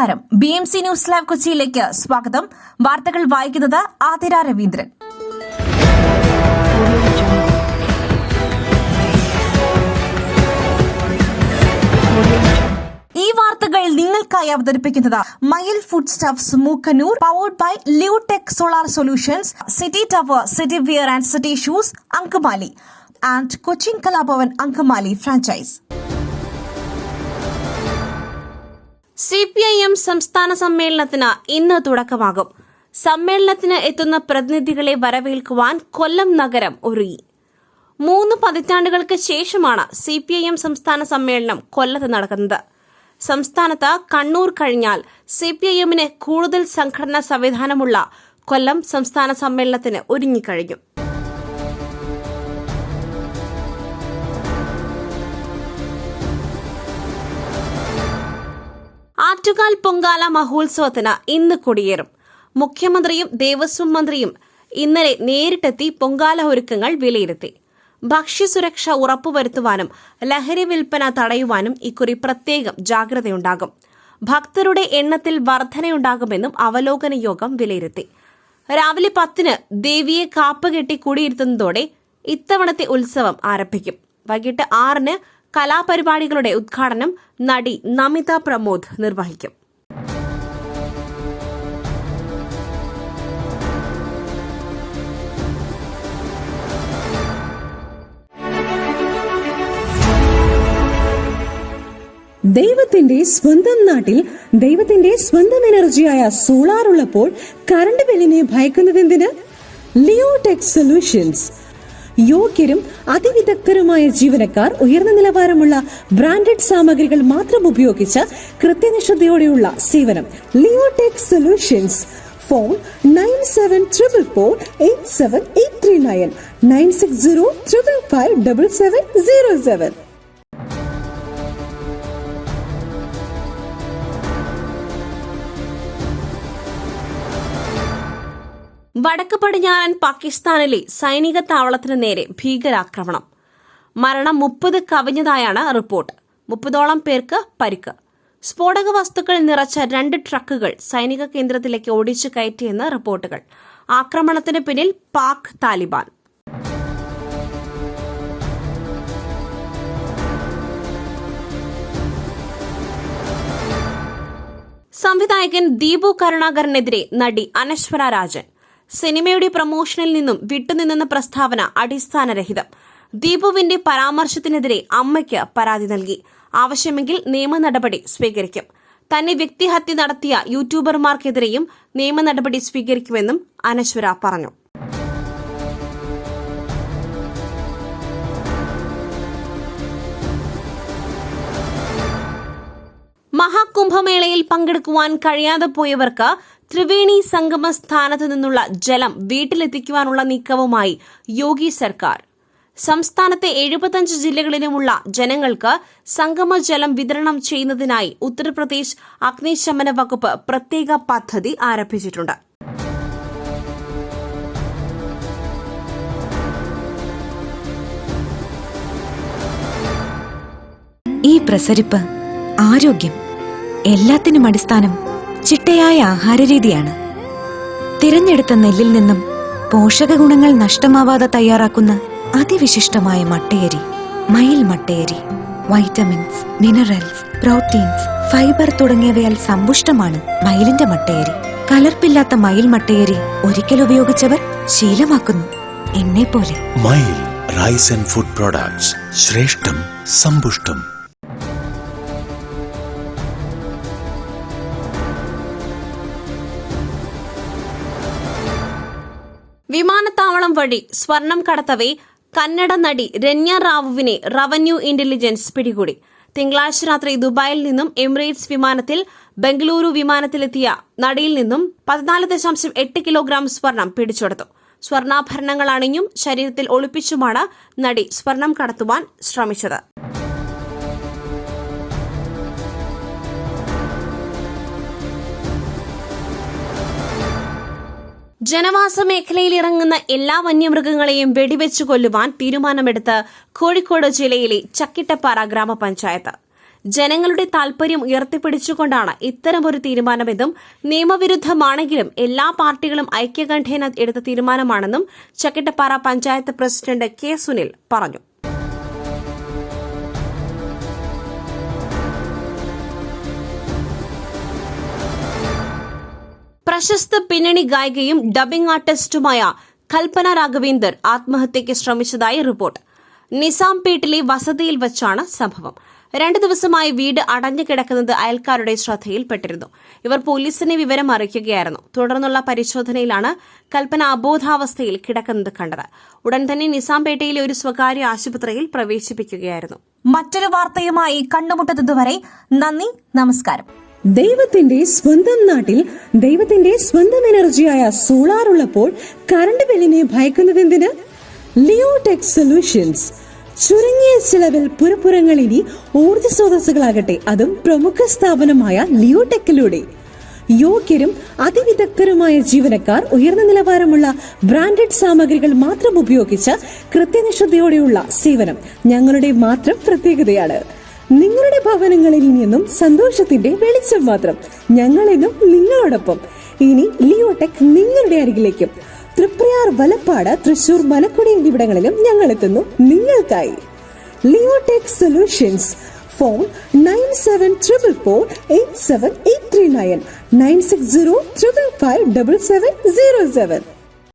നമസ്കാരം. BMC news live കൊച്ചിയിലേക്ക് സ്വാഗതം. വാർത്തകൾ വായിക്കുന്നത് ആതിര രവീന്ദ്രൻ. ഈ വാർത്തകൾ നിങ്ങൾക്കായി അവതരിപ്പിക്കുന്നത് Mayil food stuffs Mookkannoor, powered by Leotech solar solutions, city tower, city wear and city shoes, Angamaly and Cochin Kalabhavan Angamaly franchise. CPIM സംസ്ഥാന സമ്മേളനത്തിന് ഇന്ന് തുടക്കമാകും. സമ്മേളനത്തിന് എത്തുന്ന പ്രതിനിധികളെ വരവേൽക്കുവാൻ കൊല്ലം നഗരം ഒരുങ്ങി. 3 പതിറ്റാണ്ടുകൾക്ക് ശേഷമാണ് CPIM സംസ്ഥാന സമ്മേളനം കൊല്ലത്ത് നടക്കുന്നത്. സംസ്ഥാനത്ത് കണ്ണൂർ കഴിഞ്ഞാൽ CPIMന് കൂടുതൽ സംഘടനാ സംവിധാനമുള്ള കൊല്ലം സംസ്ഥാന സമ്മേളനത്തിന് ഒരുങ്ങിക്കഴിഞ്ഞു. ആറ്റുകാൽ പൊങ്കാല മഹോത്സവത്തിന് ഇന്ന് കൊടിയേറും. മുഖ്യമന്ത്രിയും ദേവസ്വം മന്ത്രിയും ഇന്നലെ നേരിട്ടെത്തി പൊങ്കാല ഒരുക്കങ്ങൾ വിലയിരുത്തി. ഭക്ഷ്യസുരക്ഷ ഉറപ്പുവരുത്തുവാനും ലഹരി വിൽപ്പന തടയുവാനും ഇക്കുറി പ്രത്യേകം ജാഗ്രതയുണ്ടാകും. ഭക്തരുടെ എണ്ണത്തിൽ വർധനയുണ്ടാകുമെന്നും അവലോകന യോഗം വിലയിരുത്തി. രാവിലെ 10-ന് ദേവിയെ കാപ്പുകെട്ടി കുടിയിരുത്തുന്നതോടെ ഇത്തവണത്തെ ഉത്സവം ആരംഭിക്കും. വൈകിട്ട് 6-ന് കലാപരിപാടികളുടെ ഉദ്ഘാടനം നടി നമിത പ്രമോദ് നിർവഹിക്കും. ദൈവത്തിന്റെ സ്വന്തം നാട്ടിൽ ദൈവത്തിന്റെ സ്വന്തം എനർജിയായ സോളാർ ഉള്ളപ്പോൾ കറണ്ട് ബില്ലിനെ ഭയക്കുന്നതെന്തിന്? Leotech solutions. യോഗ്യരും അതിവിദഗ്ധരുമായ ജീവനക്കാർ, ഉയർന്ന നിലവാരമുള്ള ബ്രാൻഡഡ് സാമഗ്രികൾ മാത്രം ഉപയോഗിച്ച് കൃത്യനിഷ്ഠയോടെയുള്ള സേവനം. Leotech solutions. ഫോൺ 9744487839 9605557707. വടക്ക് പടിഞ്ഞാറൻ പാകിസ്ഥാനിലെ സൈനിക താവളത്തിന് നേരെ ഭീകരാക്രമണം. മരണം 30 കവിഞ്ഞതായാണ് റിപ്പോർട്ട്. 30ഓളം പേർക്ക് പരിക്ക്. സ്ഫോടക വസ്തുക്കൾ നിറച്ച 2 ട്രക്കുകൾ സൈനിക കേന്ദ്രത്തിലേക്ക് ഓടിച്ചു കയറ്റിയെന്ന് റിപ്പോർട്ടുകൾ. ആക്രമണത്തിന് പിന്നിൽ പാക് താലിബാൻ. സംവിധായകൻ ദീപു കരുണാകരനെതിരെ നടി അനശ്വര രാജൻ. സിനിമയുടെ പ്രമോഷനിൽ നിന്നും വിട്ടുനിന്നെന്ന പ്രസ്താവന അടിസ്ഥാനരഹിതം. ദീപുവിന്റെ പരാമർശത്തിനെതിരെ അമ്മയ്ക്ക് പരാതി നൽകി. ആവശ്യമെങ്കിൽ നിയമ നടപടി സ്വീകരിക്കും. തന്നെ വ്യക്തിഹത്യ നടത്തിയ യൂട്യൂബർമാർക്കെതിരെയും നിയമ നടപടി സ്വീകരിക്കുമെന്നും അനശ്വര പറഞ്ഞു. മഹാകുംഭമേളയിൽ പങ്കെടുക്കുവാൻ കഴിയാതെ പോയവർക്ക് ത്രിവേണി സംഗമ സ്ഥാനത്തു നിന്നുള്ള ജലം വീട്ടിലെത്തിക്കുവാനുള്ള നീക്കവുമായി യോഗി സർക്കാർ. സംസ്ഥാനത്തെ 75 ജില്ലകളിലുമുള്ള ജനങ്ങൾക്ക് സംഗമ ജലം വിതരണം ചെയ്യുന്നതിനായി ഉത്തർപ്രദേശ് അഗ്നിശമന വകുപ്പ് പ്രത്യേക പദ്ധതി ആരംഭിച്ചിട്ടുണ്ട്. ഈ പ്രസരിപ്പ്, ആരോഗ്യം, എല്ലാത്തിനും അടിസ്ഥാനം ചിട്ടയായ ആഹാരരീതിയാണ്. തിരഞ്ഞെടുത്ത നെല്ലിൽ നിന്നും പോഷക ഗുണങ്ങൾ നഷ്ടമാവാതെ തയ്യാറാക്കുന്ന അതിവിശിഷ്ടമായ മട്ടയരി, മയിൽ മട്ടയരി. വൈറ്റമിൻസ്, മിനറൽസ്, പ്രോട്ടീൻസ്, ഫൈബർ തുടങ്ങിയവയാൽ സമ്പുഷ്ടമാണ് മയിലിന്റെ മട്ടയരി. കലർപ്പില്ലാത്ത മയിൽ മട്ടയരി ഒരിക്കൽ ഉപയോഗിച്ചവർ ശീലമാക്കുന്നു, എന്നെപ്പോലെ. മയിൽ റൈസ് ആൻഡ് ഫുഡ് പ്രോഡക്ട്സ്. ശ്രേഷ്ഠം, സമ്പുഷ്ടം. വിമാനത്താവളം വഴി സ്വർണം കടത്തവേ കന്നഡ നടി രന്യ റാവുവിനെ റവന്യൂ ഇന്റലിജൻസ് പിടികൂടി. തിങ്കളാഴ്ച രാത്രി ദുബായിൽ നിന്നും എമിറേറ്റ്സ് വിമാനത്തിൽ ബംഗളൂരു വിമാനത്തിലെത്തിയ നടിയിൽ നിന്നും 14.8 കിലോഗ്രാം സ്വർണം പിടിച്ചെടുത്തു. സ്വർണ്ണാഭരണങ്ങൾ അണിഞ്ഞും ശരീരത്തിൽ ഒളിപ്പിച്ചുമാണ് നടി സ്വർണം കടത്തുവാൻ ശ്രമിച്ചത്. ജനവാസ മേഖലയിൽ ഇറങ്ങുന്ന എല്ലാ വന്യമൃഗങ്ങളെയും വെടിവെച്ചു കൊല്ലുവാൻ തീരുമാനമെടുത്ത് കോഴിക്കോട് ജില്ലയിലെ ചക്കിട്ടപ്പാറ ഗ്രാമപഞ്ചായത്ത്. ജനങ്ങളുടെ താൽപര്യം ഉയർത്തിപ്പിടിച്ചുകൊണ്ടാണ് ഇത്തരമൊരു തീരുമാനമെന്നും നിയമവിരുദ്ധമാണെങ്കിലും എല്ലാ പാർട്ടികളും ഐക്യകണ്ഠേന എടുത്ത തീരുമാനമാണെന്നും ചക്കിട്ടപ്പാറ പഞ്ചായത്ത് പ്രസിഡന്റ് കെ സുനിൽ പറഞ്ഞു. പ്രശസ്ത പിന്നണി ഗായികയും ഡബ്ബിംഗ് ആർട്ടിസ്റ്റുമായ കൽപ്പന രാഘവേന്ദർ ആത്മഹത്യയ്ക്ക് ശ്രമിച്ചതായി റിപ്പോർട്ട്. നിസാംപേട്ടിലെ വസതിയിൽ വച്ചാണ് സംഭവം. 2 ദിവസമായി വീട് അടഞ്ഞു കിടക്കുന്നത് അയൽക്കാരുടെ ശ്രദ്ധയിൽപ്പെട്ടിരുന്നു. ഇവർ പോലീസിനെ വിവരം അറിയിക്കുകയായിരുന്നു. തുടർന്നുള്ള പരിശോധനയിലാണ് കൽപ്പന അബോധാവസ്ഥയിൽ കിടക്കുന്നത് കണ്ടത്. ഉടൻ തന്നെ നിസാംപേട്ടയിലെ ഒരു സ്വകാര്യ ആശുപത്രിയിൽ പ്രവേശിപ്പിക്കുകയായിരുന്നു. മറ്റൊരു വാർത്തയുമായി കണ്ടുമുട്ടുന്നതുവരെ നന്ദി, നമസ്കാരം. ദൈവത്തിന്റെ സ്വന്തം നാട്ടിൽ ദൈവത്തിന്റെ സ്വന്തം എനർജിയായ സോളാർ ഉള്ളപ്പോൾ കറണ്ട് ബില്ലിനെ ഭയക്കുന്നതെന്തിന്? Leotech solutions. ചുരുങ്ങിയ ചെലവിൽ പുരപ്പുറങ്ങൾ ഇനി ഊർജ്ജ സ്രോതസ്സുകളാകട്ടെ, അതും പ്രമുഖ സ്ഥാപനമായ ലിയോടെക്കിലൂടെ. യോഗ്യരും അതിവിദഗ്ധരുമായ ജീവനക്കാർ, ഉയർന്ന നിലവാരമുള്ള ബ്രാൻഡഡ് സാമഗ്രികൾ മാത്രം ഉപയോഗിച്ച് കൃത്യനിഷ്ഠതയോടെയുള്ള സേവനം ഞങ്ങളുടെ മാത്രം പ്രത്യേകതയാണ്. നിങ്ങളുടെ ഭവനങ്ങളിൽ ഇനിയെന്നും സന്തോഷത്തിന്റെ വെളിച്ചം മാത്രം. ഞങ്ങളെന്നും നിങ്ങളോടൊപ്പം. ഇനി ലിയോടെക് നിങ്ങളുടെ അരികിലേക്കും. തൃപ്രയാർ, വലപ്പാട്, തൃശൂർ, മലക്കുടി എന്നിവിടങ്ങളിലും ഞങ്ങൾ എത്തുന്നു നിങ്ങൾക്കായി. Leotech solutions. ഫോൺ 9744487839 96055577707.